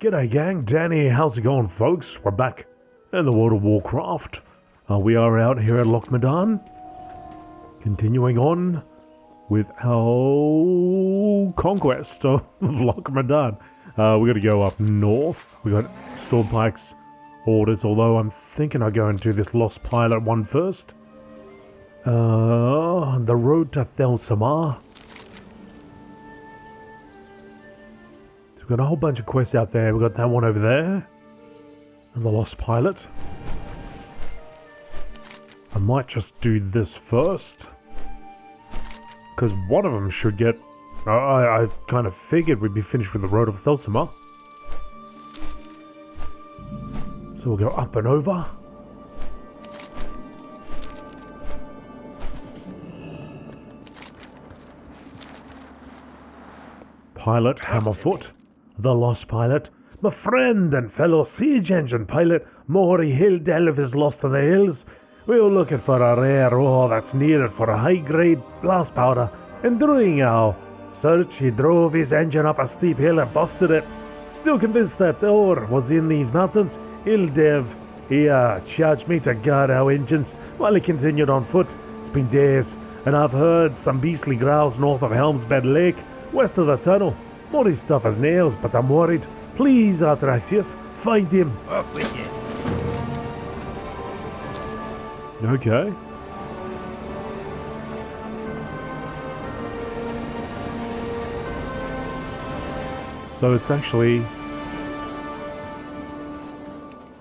G'day gang, Danny, how's it going folks? We're back in the World of Warcraft. We are out here at Loch, continuing on with our conquest of Loch. We got to go up north. We got Stormpike's orders, although I'm thinking I'll go and do this Lost Pilot one first. The road to Thelsamar. We've got a whole bunch of quests out there. We've got that one over there. And the Lost Pilot. I might just do this first. Because one of them should get... I kind of figured we'd be finished with the Road of Thelsamar. So we'll go up and over. Pilot Hammerfoot. The Lost Pilot, my friend and fellow siege engine pilot, Maury Hilldelf is lost in the hills. We were looking for a rare ore that's needed for a high-grade blast powder, and during our search he drove his engine up a steep hill and busted it. Still convinced that ore was in these mountains, Hilldelf, he charged me to guard our engines while he continued on foot. It's been days, and I've heard some beastly growls north of Helmsbed Lake, west of the tunnel. Maury's tough as nails, but I'm worried. Please, Artraxius, find him. Off with you. Okay. So it's actually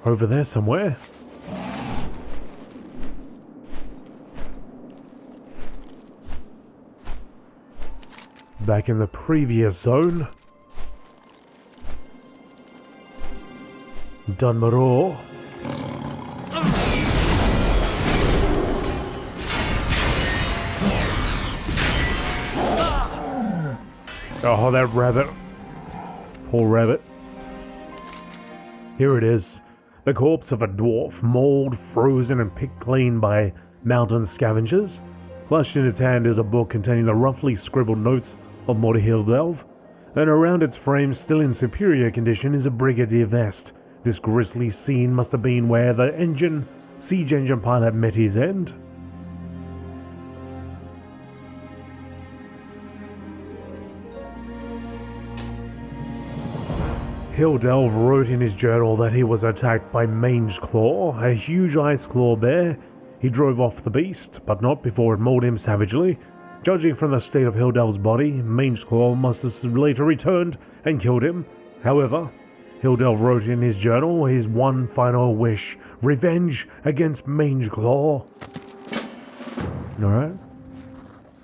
over there somewhere. Back in the previous zone. Dunmore. Oh, that rabbit. Poor rabbit. Here it is. The corpse of a dwarf, mauled, frozen, and picked clean by mountain scavengers. Clutched in its hand is a book containing the roughly scribbled notes of Maury Hilldelf, and around its frame, still in superior condition, is a brigadier vest. This grisly scene must have been where the siege engine pilot met his end. Hilldelf wrote in his journal that he was attacked by Mange Claw, a huge ice claw bear. He drove off the beast, but not before it mauled him savagely. Judging from the state of Hilldelf's body, Mange Claw must have later returned and killed him. However, Hilldelf wrote in his journal his one final wish: revenge against Mange Claw. Alright.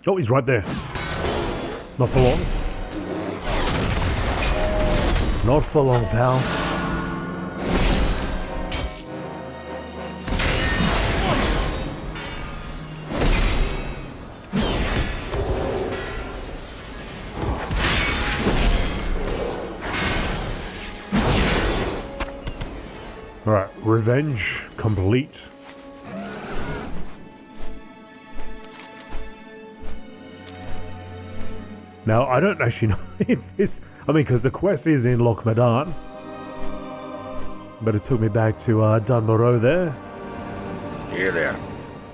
Oh, he's right there. Not for long. Not for long, pal. Alright, revenge complete. Now, I don't actually know if this... because the quest is in Loch. But it took me back to Dunmore there. Here there.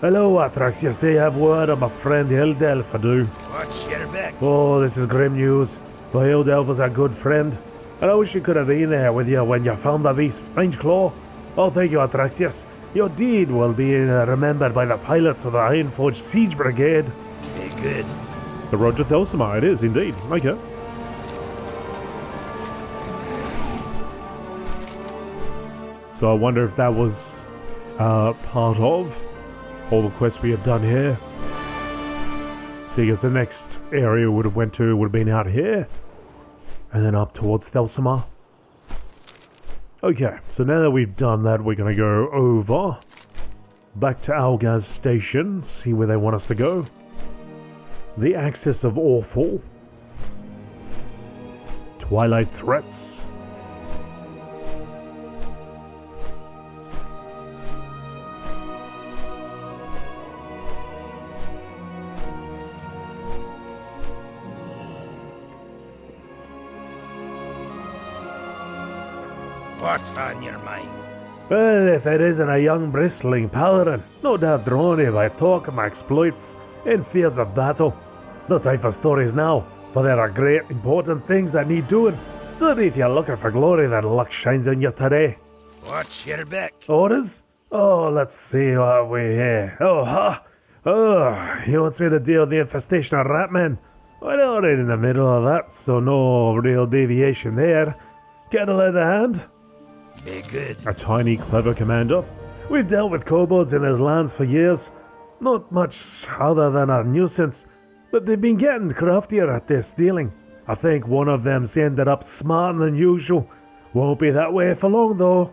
Hello, Artraxius. They have word of my friend Hilldelf, I do. Watch your back. Oh, this is grim news. For Hilldelf was a good friend. And I wish you could have been there with you when you found the beast, Mange Claw. Oh, thank you, Artraxius. Your deed will be remembered by the pilots of the Ironforge Siege Brigade. Be good. The road to Thelsamar, it is indeed. Okay. So I wonder if that was part of all the quests we had done here. See, because the next area we would have been out here. And then up towards Thelsamar. Okay, so now that we've done that, we're going to go over. Back to Algaz Station, see where they want us to go. The Axis of Awful. Twilight Threats. What's on your mind? Well, if it isn't a young bristling paladin, no doubt drawn here by talk of my exploits in fields of battle. No time for stories now, for there are great important things that need doing. So if you're looking for glory, then luck shines on you today. What's your back? Orders? Oh, let's see what we hear. Oh, he wants me to deal with the infestation of ratmen. We're already in the middle of that, so no real deviation there. Kettle in the hand? Be good. A tiny, clever commander. We've dealt with kobolds in his lands for years. Not much other than a nuisance, but they've been getting craftier at their stealing. I think one of them's ended up smarter than usual. Won't be that way for long, though.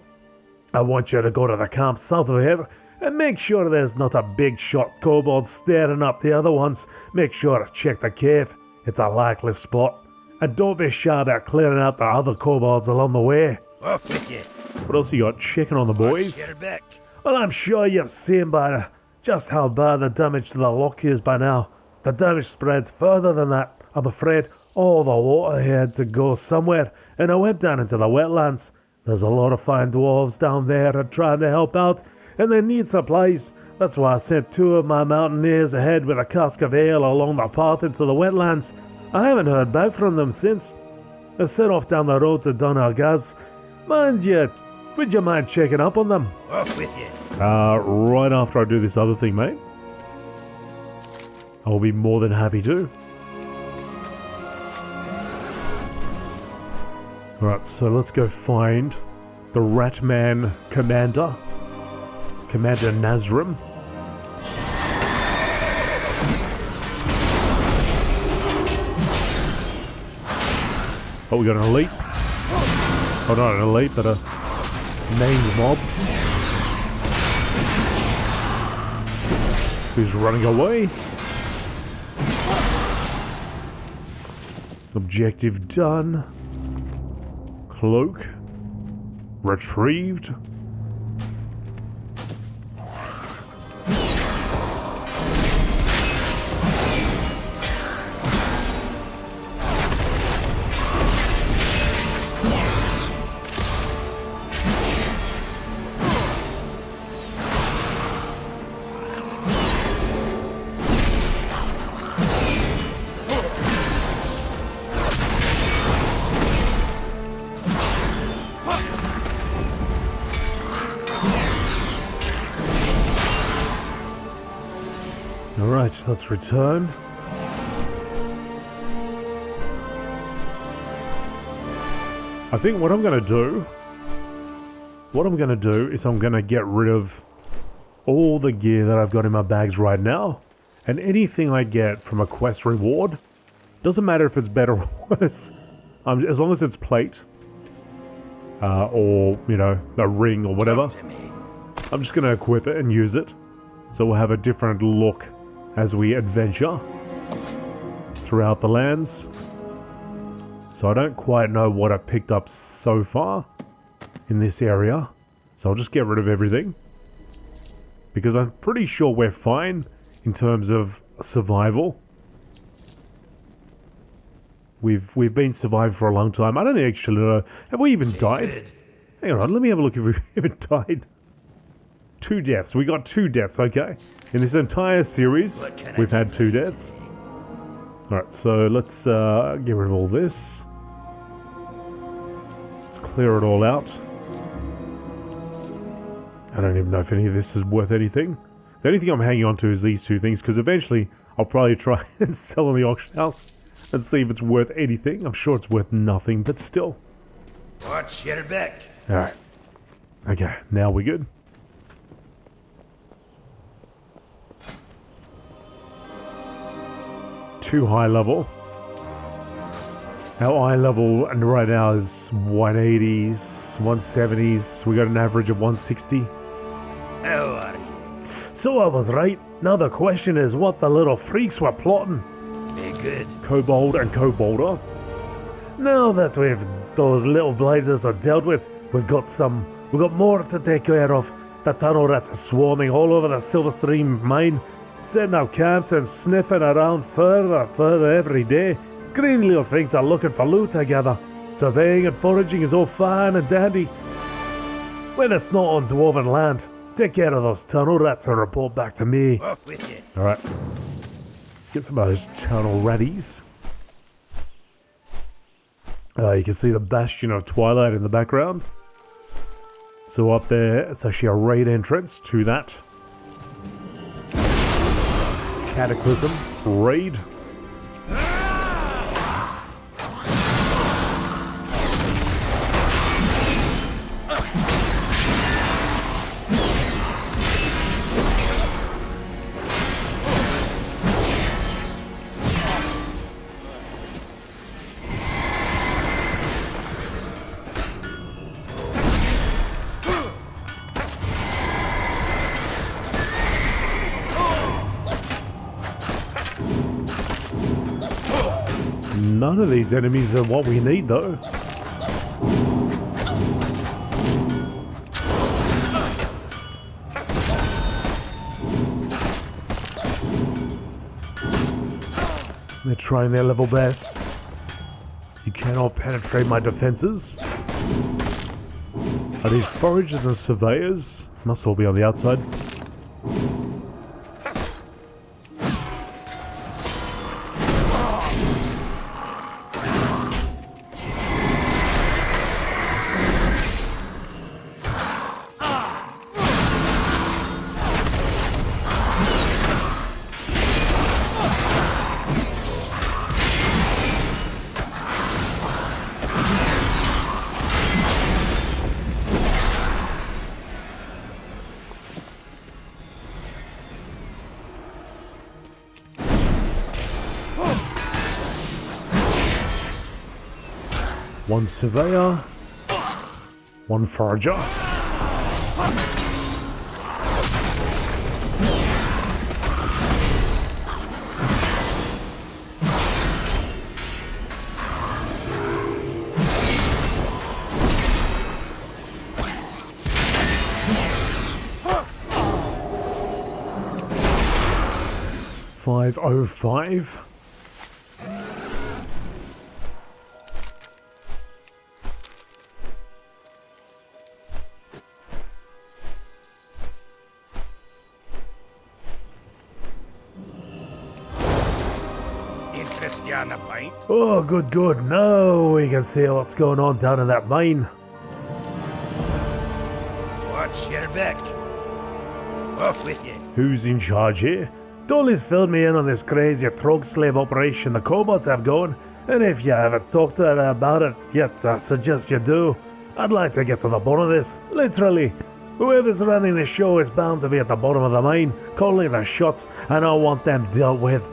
I want you to go to the camp south of here and make sure there's not a big shot kobold staring up the other ones. Make sure to check the cave. It's a likely spot. And don't be shy about clearing out the other kobolds along the way. Off with you. What else you got? Checking on the boys? What's your back? Well, I'm sure you've seen by just how bad the damage to the Loch is by now. The damage spreads further than that. I'm afraid all the water had to go somewhere, and I went down into the wetlands. There's a lot of fine dwarves down there trying to help out, and they need supplies. That's why I sent 2 of my mountaineers ahead with a cask of ale along the path into the wetlands. I haven't heard back from them since. I set off down the road to Dunargaz. Mind you, would you mind checking up on them? Off with you. Right after I do this other thing, mate. I'll be more than happy to. Alright, so let's go find the Ratman Commander. Commander Nazrim. Oh, we got an elite. Oh, not an elite, but a named mob. Who's running away? Objective done. Cloak. Retrieved. Alright, let's return. I think what I'm going to do is I'm going to get rid of all the gear that I've got in my bags right now, and anything I get from a quest reward, doesn't matter if it's better or worse, as long as it's plate, or, you know, a ring or whatever, I'm just going to equip it and use it, so we'll have a different look as we adventure throughout the lands. So I don't quite know what I've picked up so far in this area, so I'll just get rid of everything, because I'm pretty sure we're fine in terms of survival. We've been surviving for a long time. I don't actually know. Have we even died? Hang on, let me have a look if we've even died. 2 deaths. We got 2 deaths, okay? In this entire series, we've had 2 deaths. Alright, so let's get rid of all this. Let's clear it all out. I don't even know if any of this is worth anything. The only thing I'm hanging on to is these 2 things, because eventually I'll probably try and sell on the auction house and see if it's worth anything. I'm sure it's worth nothing, but still. Watch your back. Alright. Okay, now we're good. Too high level. Our eye level and right now is 180s, 170s. We got an average of 160. How are you? So I was right. Now the question is what the little freaks were plotting. Be good. Kobold and Kobolder. Now that those little blighters are dealt with, we've got more to take care of. The tunnel rats are swarming all over the Silverstream mine, setting up camps and sniffing around further every day. Green little things are looking for loot together. Surveying and foraging is all fine and dandy, When it's not on dwarven land, take care of those tunnel rats and report back to me. Off with you. Alright. Let's get some of those tunnel ratties. You can see the Bastion of Twilight in the background. So up there, it's actually a raid entrance to that. Cataclysm raid. None of these enemies are what we need, though. They're trying their level best. You cannot penetrate my defenses. I need foragers and surveyors. Must all be on the outside. One surveyor, one forager. $505. Interest you on a pint? Oh, good. Now we can see what's going on down in that mine. Watch your back. Off with you. Who's in charge here? Dolly's filled me in on this crazy Trog slave operation the kobolds have going, and if you haven't talked to her about it yet, I suggest you do. I'd like to get to the bottom of this, literally. Whoever's running the show is bound to be at the bottom of the mine, calling the shots, and I want them dealt with.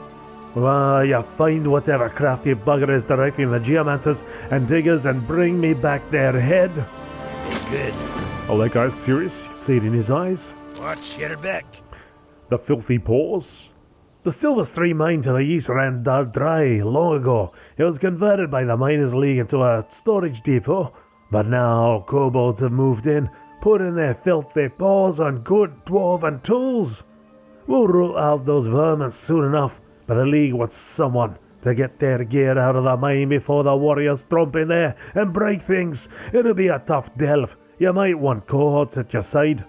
Well, you find whatever crafty bugger is directing the geomancers and diggers and bring me back their head. Good. Oh, that guy's serious. You can see it in his eyes. Watch your back. The filthy paws. The Silver Stream mine to the east ran dry long ago. It was converted by the Miners' League into a storage depot. But now kobolds have moved in, putting their filthy paws on good dwarven tools. We'll root out those vermin soon enough, but the League wants someone to get their gear out of the mine before the warriors tromp in there and break things. It'll be a tough delve. You might want cohorts at your side.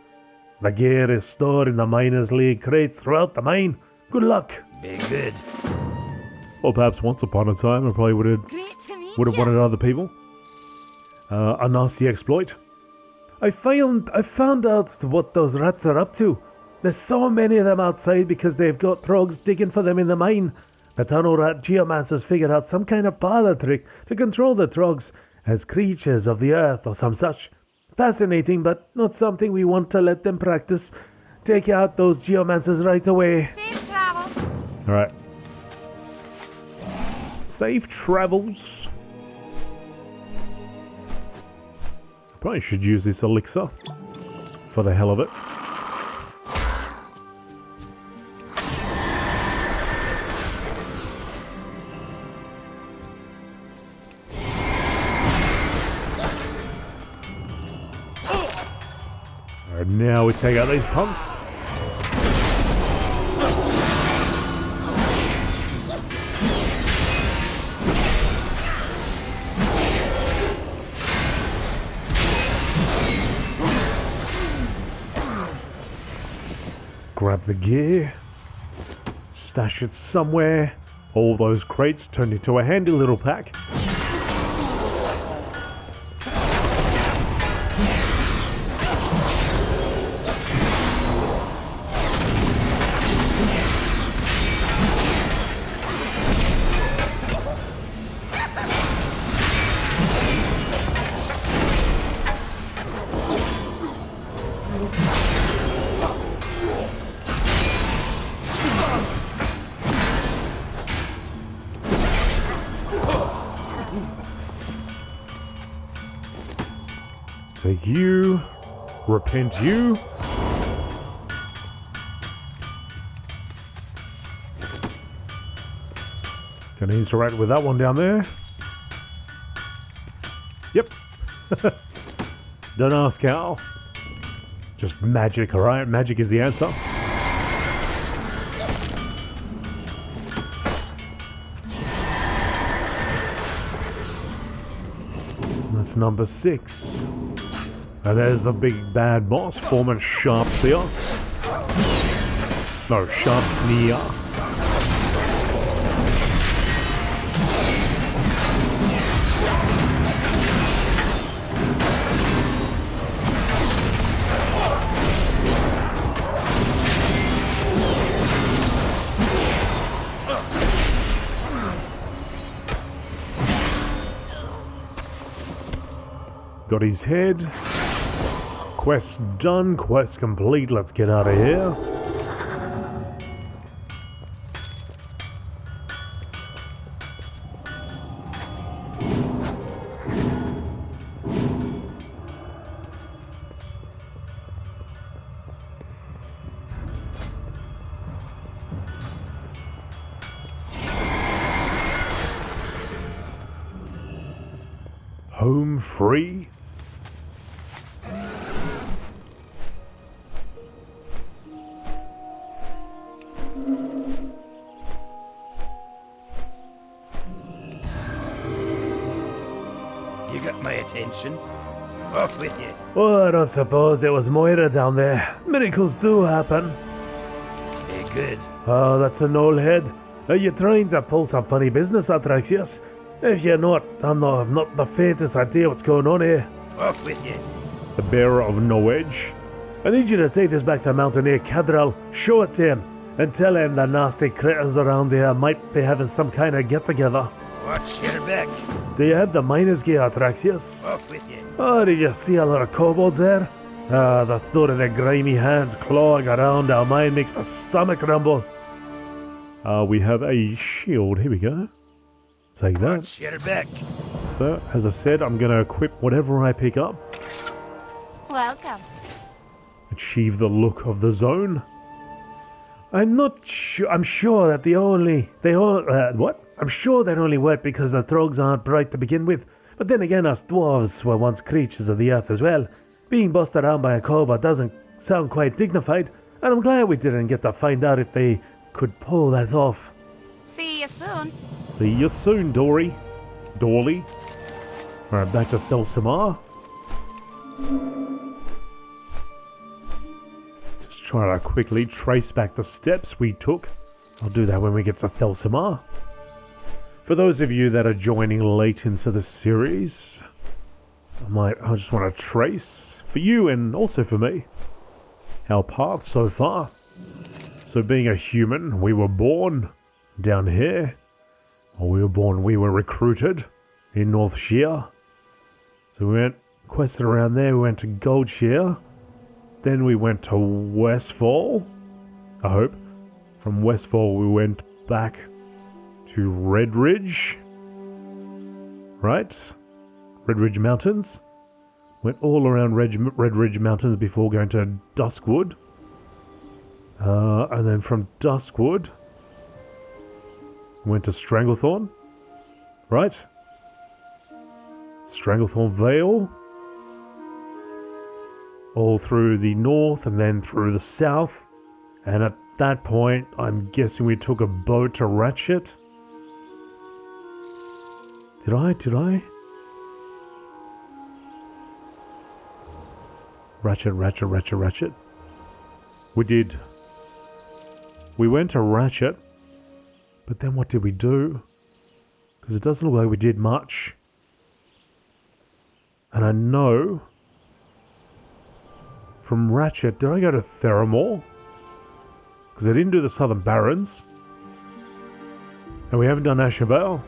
The gear is stored in the Miners' League crates throughout the mine. Good luck. Be good. Or perhaps once upon a time I probably would have wanted other people. A nasty exploit. I found out what those rats are up to. There's so many of them outside because they've got trogs digging for them in the mine. The tunnel rat geomancers figured out some kind of parlor trick to control the trogs as creatures of the earth or some such. Fascinating, but not something we want to let them practice. Take out those geomancers right away. Safe travels. Alright. Safe travels. Probably should use this elixir for the hell of it. Alright, now we take out these punks. grab the gear. Stash it somewhere. All those crates turned into a handy little pack. Take you. Repent you. Gonna interact with that one down there. Yep. Don't ask how. Just magic, alright? Magic is the answer. That's number 6. And there's the big bad boss, Foreman Sharpseer. No, Sharpsneer. Got his head. Quest done, quest complete, let's get out of here. Home free? You got my attention. Off with you. Well, I don't suppose it was Moira down there. Miracles do happen. Hey, good. Oh, that's an old head. Are you trying to pull some funny business, Artraxius? If you're not, I've not the faintest idea what's going on here. Off with you. The bearer of knowledge. I need you to take this back to Mountaineer Cadrel, show it to him, and tell him the nasty critters around here might be having some kind of get-together. Watch your back. Do you have the miner's gear, Artraxius? Off with you. Oh, did you see a lot of kobolds there? Ah, the thought of their grimy hands clawing around our mine makes my stomach rumble. We have a shield. Here we go. Take that. Watch your back. So, as I said, I'm going to equip whatever I pick up. Welcome. Achieve the look of the zone. I'm not sure. I'm sure that I'm sure that only work because the Trogs aren't bright to begin with. But then again, us dwarves were once creatures of the earth as well. Being bossed around by a cobra doesn't sound quite dignified, and I'm glad we didn't get to find out if they could pull that off. See you soon. See you soon, Dory. Dorley. Alright, back to Thelsamar. Just trying to quickly trace back the steps we took. I'll do that when we get to Thelsamar. For those of you that are joining late into the series, I just want to trace, for you and also for me, our path so far. So being a human, we were born down here. We were recruited in North Shear. So we went, quested around there, we went to Gold Shear. Then we went to Westfall, I hope. From Westfall we went back to Red Ridge. Right? Red Ridge Mountains. Went all around Red Ridge Mountains before going to Duskwood. And then from Duskwood, went to Stranglethorn. Right? Stranglethorn Vale. All through the north and then through the south. And at that point, I'm guessing we took a boat to Ratchet. Did I? Ratchet. We did. we went to Ratchet, but then what did we do? Because it doesn't look like we did much. And I know from Ratchet, did I go to Theramore? Because I didn't do the Southern Barrens. And we haven't done Ashenvale.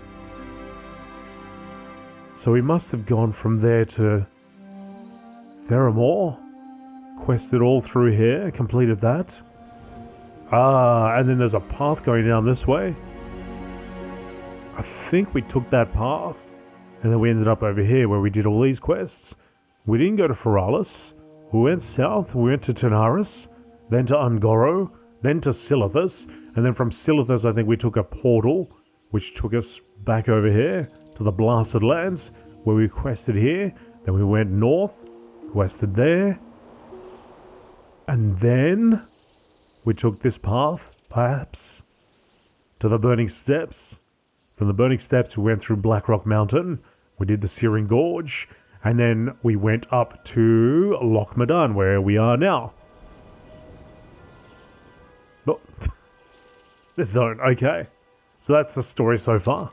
So we must have gone from there to Theramore. Quested all through here, completed that. Ah, and then there's a path going down this way. I think we took that path. And then we ended up over here where we did all these quests. We didn't go to Feralis. We went south, we went to Tanaris, then to Ungoro, then to Silithus, and then from Silithus I think we took a portal, which took us back over here to the Blasted Lands, where we quested here, then we went north, quested there, and then we took this path, perhaps, to the Burning Steps. From the Burning Steps we went through Blackrock Mountain, we did the Searing Gorge, and then we went up to Loch Madan, where we are now. Oh, this zone, okay. So that's the story so far.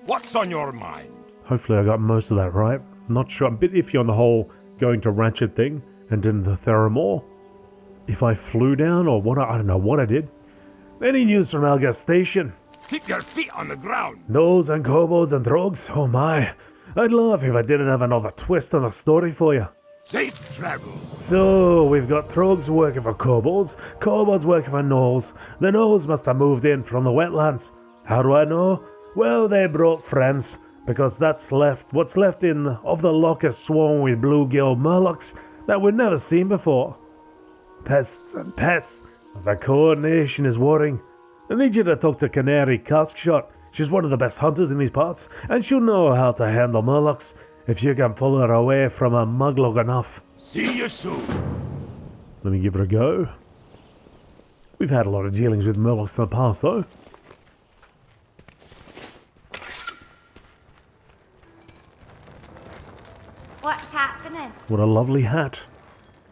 What's on your mind? Hopefully I got most of that right. Not sure, I'm a bit iffy on the whole going to Ratchet thing and then the Theramore. If I flew down or what, I don't know what I did. Any news from Alga Station? Keep your feet on the ground. Gnolls and kobolds and drogs? Oh my. I'd love if I didn't have another twist on the story for you. Safe travel. So, we've got Trogs working for kobolds working for gnolls. The gnolls must have moved in from the wetlands. How do I know? Well, they brought friends, because what's left of the Loch is swarming with bluegill murlocs that we've never seen before. Pests and pests. The coordination is worrying. I need you to talk to Canary Caskshot. She's one of the best hunters in these parts, and she'll know how to handle murlocs if you can pull her away from a muglog enough. See you soon. Let me give it a go. We've had a lot of dealings with murlocs in the past, though. What's happening? What a lovely hat.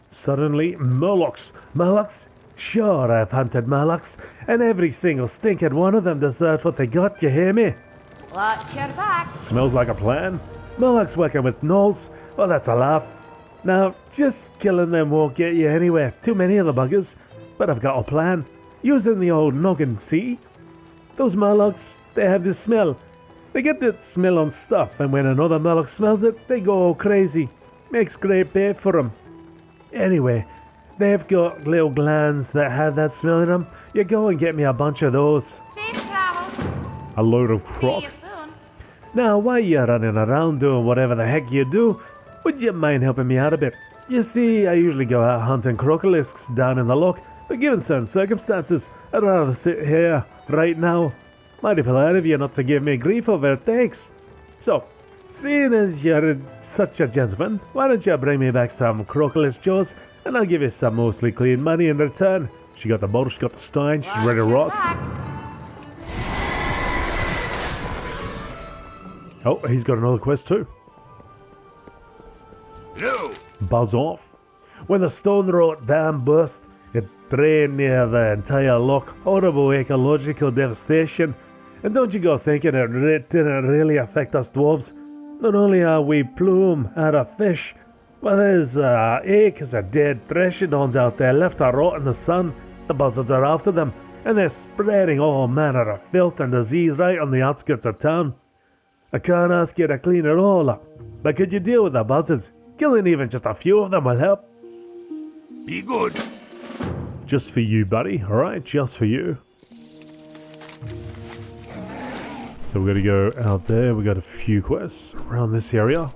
Suddenly, murlocs. Murlocs? Sure, I've hunted murlocs, and every single stinking one of them deserves what they got, you hear me? Watch your back. Smells like a plan. Murlocs working with gnolls? Well, that's a laugh. Now, just killing them won't get you anywhere. Too many of the buggers. But I've got a plan. Using the old noggin, see? Those murlocs, they have this smell. They get that smell on stuff, and when another murloc smells it, they go crazy. Makes great bait for them. Anyway, they've got little glands that have that smell in them. You go and get me a bunch of those. Safe travels. A load of See crock. you soon. Now, while you're running around doing whatever the heck you do, would you mind helping me out a bit? You see, I usually go out hunting crocolisk's down in the Loch, but given certain circumstances, I'd rather sit here, right now. Mighty polite of you not to give me grief over it, thanks. So, seeing as you're such a gentleman, why don't you bring me back some crocolisk jaws, and I'll give you some mostly clean money in return. She got the bottle, she got the stein, she's ready to Watch your rock. back. Oh, he's got another quest too. No. Buzz off. When the Stone Rot Dam burst, it drained near the entire Loch. Horrible ecological devastation. And don't you go thinking it didn't really affect us dwarves. Not only are we plume out of fish, but there's acres of dead threshodons out there left to rot in the sun. The buzzards are after them, and they're spreading all manner of filth and disease right on the outskirts of town. I can't ask you to clean it all up, but could you deal with the buzzards? Killing even just a few of them will help. Be good. Just for you, buddy, alright? Just for you. So we're going to go out there. We got a few quests around this area.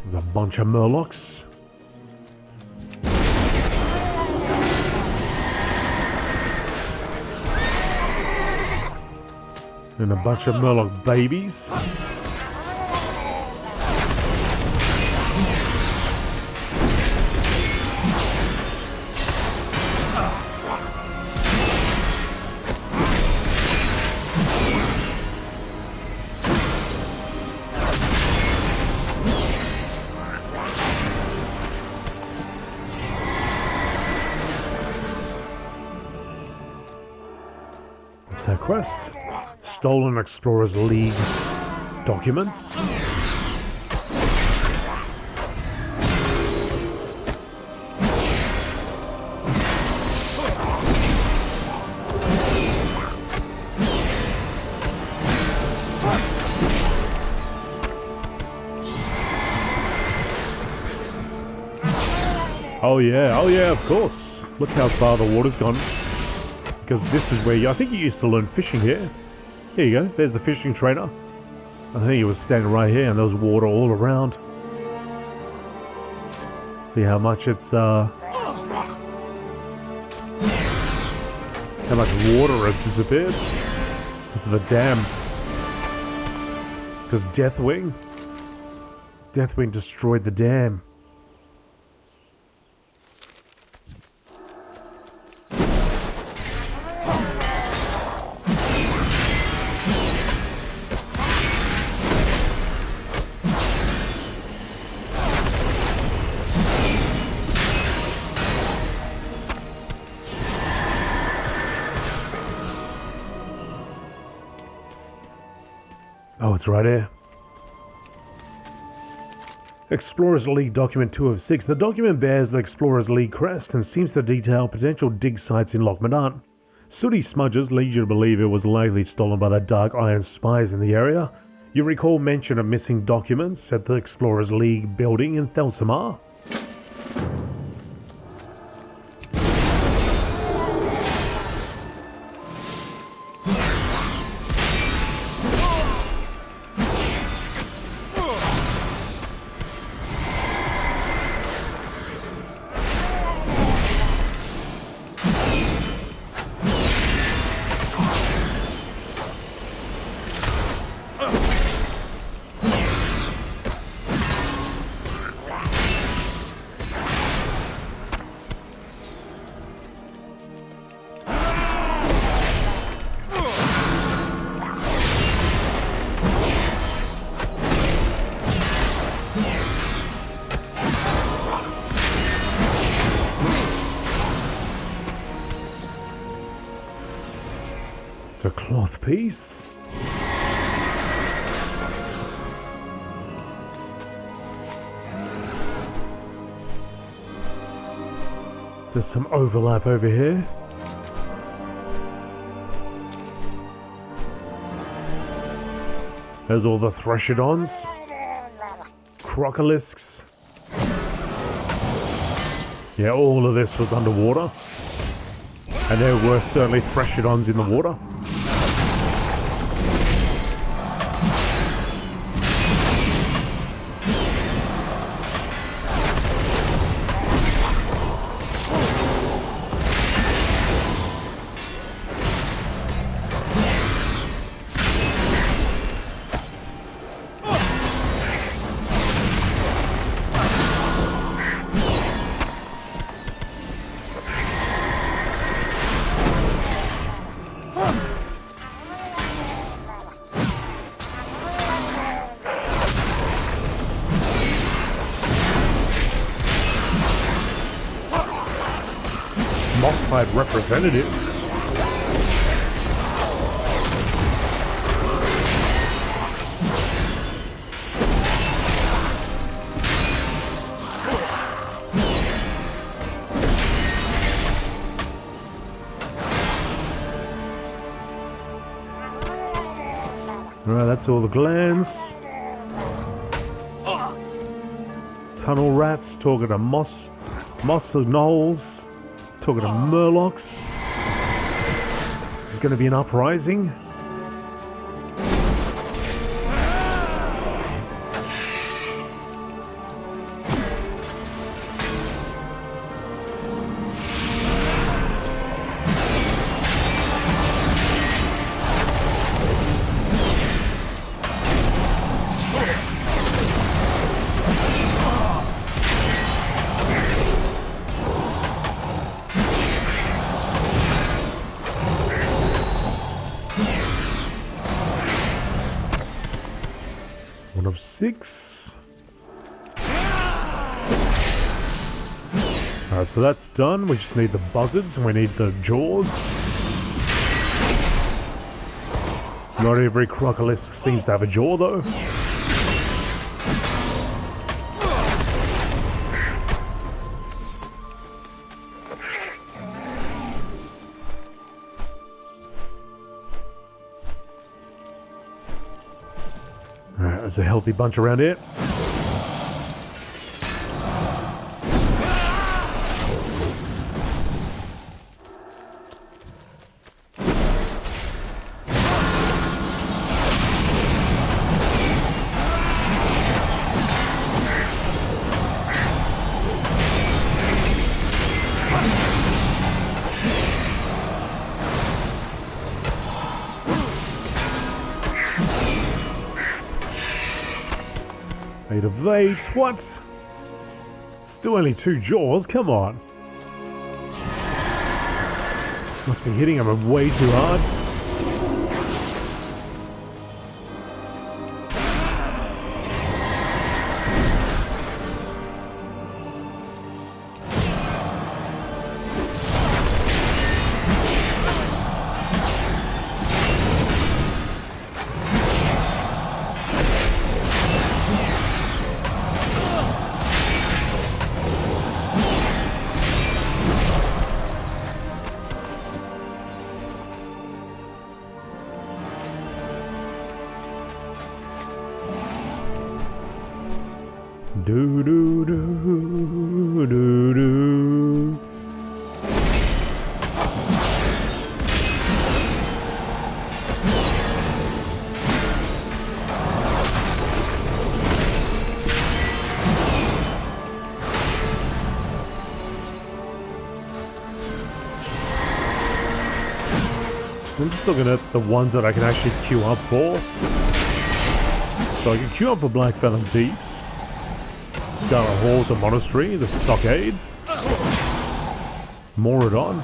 There's a bunch of murlocs. And a bunch of murloc babies. quest. Stolen Explorers League documents. Oh yeah, of course. Look how far the water's gone. Because this is where I think you used to learn fishing here. Here you go, there's the fishing trainer. I think he was standing right here and there was water all around. See how much it's, how much water has disappeared. Because of the dam. Because Deathwing destroyed the dam. Oh, it's right here. Explorers League Document 2 of 6. The document bears the Explorers League crest and seems to detail potential dig sites in Loch. Sooty smudges lead you to believe it was likely stolen by the Dark Iron spies in the area. You recall mention of missing documents at the Explorers League building in Thelsamar. It's a cloth piece. So there's some overlap over here. There's all the Threshodons, Crocolisks. Yeah, all of this was underwater. And there were certainly Threshodons in the water. Mosshide representative. Alright, that's all the glands. Tunnel rats, talking to moss gnolls. Talking to Murlocs. There's going to be an uprising. Of 6. Alright, so that's done. We just need the buzzards and we need the jaws. Not every crocolisk seems to have a jaw, though. Alright, there's a healthy bunch around here. Evade. What? Still only 2 jaws? Come on. Must be hitting him way too hard. Do do do do do. I'm just looking at the ones that I can actually queue up for. So I can queue up for Blackfellow Deeps, Scarlet Halls of Monastery, the Stockade, Moradon,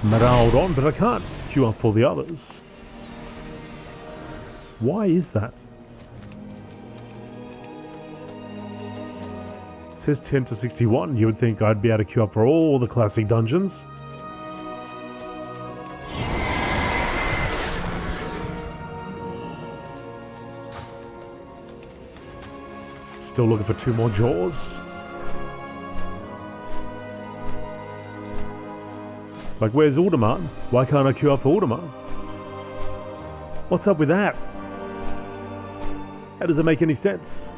Meraldon, but I can't queue up for the others. Why is that? It says 10 to 61. You would think I'd be able to queue up for all the classic dungeons. Still looking for 2 more jaws. Like, where's Alderman? Why can't I queue up for Alderman? What's up with that? How does it make any sense?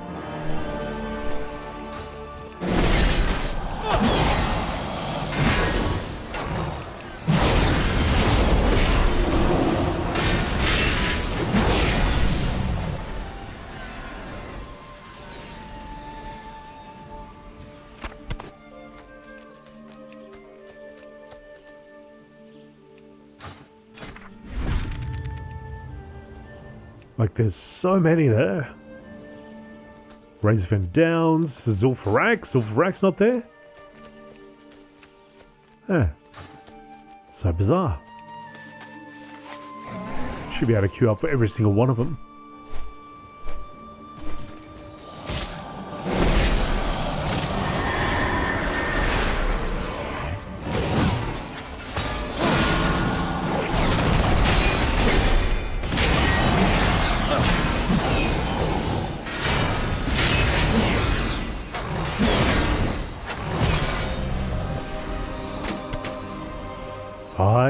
Like, there's so many there. Razorfen Downs, Zul'Farrak. Zul'Farrak's not there? Huh. So bizarre. Should be able to queue up for every single one of them.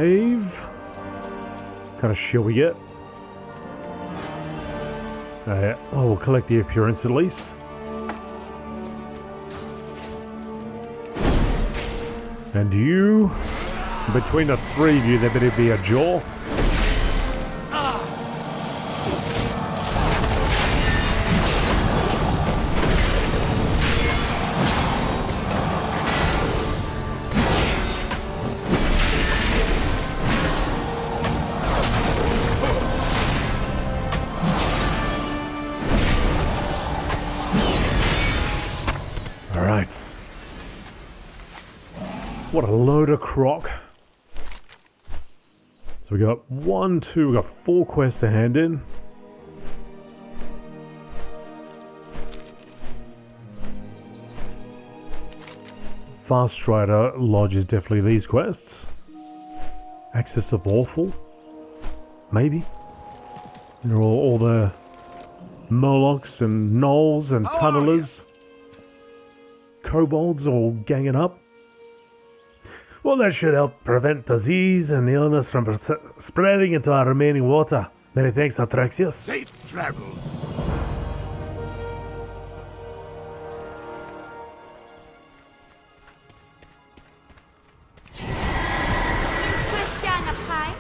What kind of shield we get? Oh, we'll collect the appearance at least. And you, between the 3 of you, there better be a jaw. What a load of crock. So we got 1, 2, we got 4 quests to hand in. Fast Strider Lodge is definitely these quests. Access of Awful. Maybe. They're all the Murlocs and Gnolls and Tunnelers. Kobolds all ganging up. Well, that should help prevent disease and illness from spreading into our remaining water. Many thanks, Artraxius. Safe travels. Christiana Pine.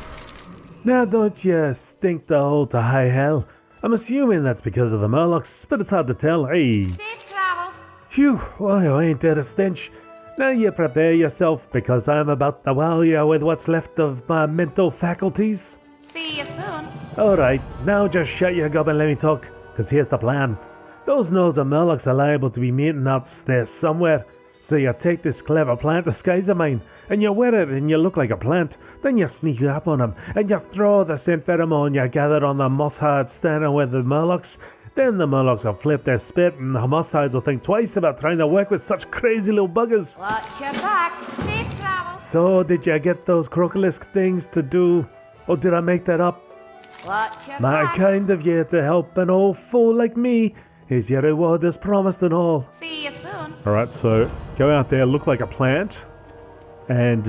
Now don't you stink the hole to high hell? I'm assuming that's because of the Murlocs, but it's hard to tell. Hey. Safe travels. Phew, well, ain't there a stench? Now you prepare yourself, because I'm about to wow you with what's left of my mental faculties. See you soon. Alright, now just shut your gob and let me talk, because here's the plan. Those Gnolls and Murlocs are liable to be meeting out there somewhere. So you take this clever plant disguise of mine, and you wear it and you look like a plant. Then you sneak up on them, and you throw the scent pheromone you gathered on the moss-hide standing with the Murlocs. Then the Murlocs will flip their spit, and the moss-hides will think twice about trying to work with such crazy little buggers. Watch your back. Safe travels. So, did you get those crocolisk things to do? Or did I make that up? Watch your My back. kind of you to help an old fool like me. Is your reward as promised and all. See you soon. Alright, so go out there, look like a plant, and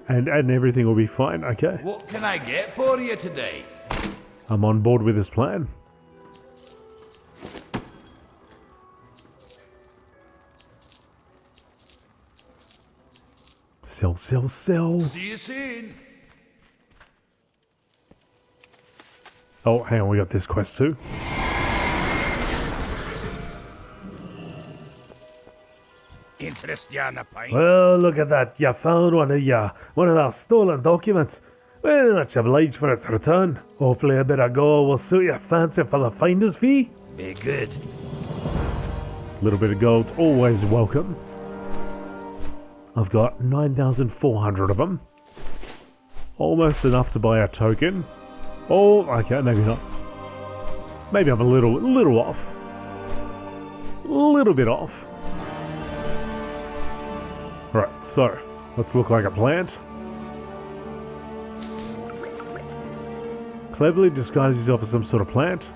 everything will be fine, okay? What can I get for you today? I'm on board with this plan. Sell, sell, sell. See you soon. Oh, hang on, we got this quest too. Christiana Pine. Well, look at that. You found one of our stolen documents. Well, much obliged for its return. Hopefully a bit of gold will suit your fancy for the finder's fee. Be good. A little bit of gold's always welcome. I've got 9,400 of them. Almost enough to buy a token. Oh, okay, maybe not. Maybe I'm a little off. A little bit off. Right, so let's look like a plant. Cleverly disguise yourself as some sort of plant.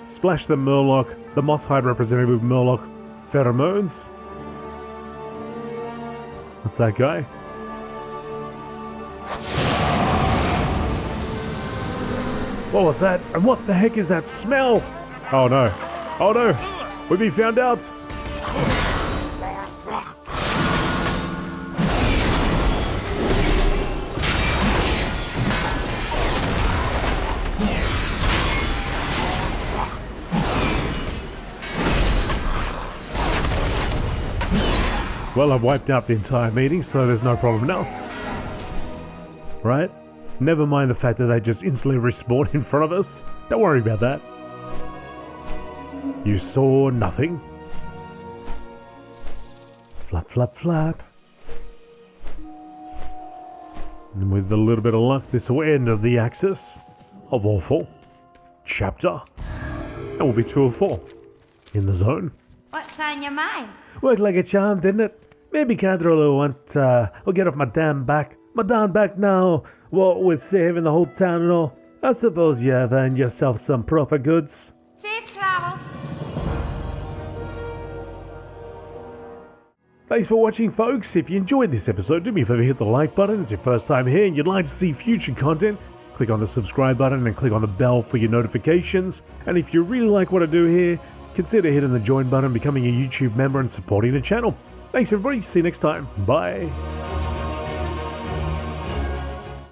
Splash the Murloc, the moss-hide representative Murloc pheromones. That's that guy. What was that? And what the heck is that smell? Oh no. Oh no. We've been found out. Well, I've wiped out the entire meeting, so there's no problem now. Right? Never mind the fact that they just instantly respawn in front of us. Don't worry about that. You saw nothing. Flap, flap, flap. And with a little bit of luck, this will end of the Axis of Awful chapter. And we'll be 2 of 4 in the zone. What's on your mind? Worked like a charm, didn't it? Maybe Cadril will get off my damn back. My damn back now, what with saving the whole town and all. I suppose you have earned yourself some proper goods. Safe travels. Thanks for watching, folks. If you enjoyed this episode, do me a favor, hit the like button. It's your first time here and you'd like to see future content, click on the subscribe button and click on the bell for your notifications. And if you really like what I do here, consider hitting the join button, becoming a YouTube member and supporting the channel. Thanks everybody, see you next time. Bye.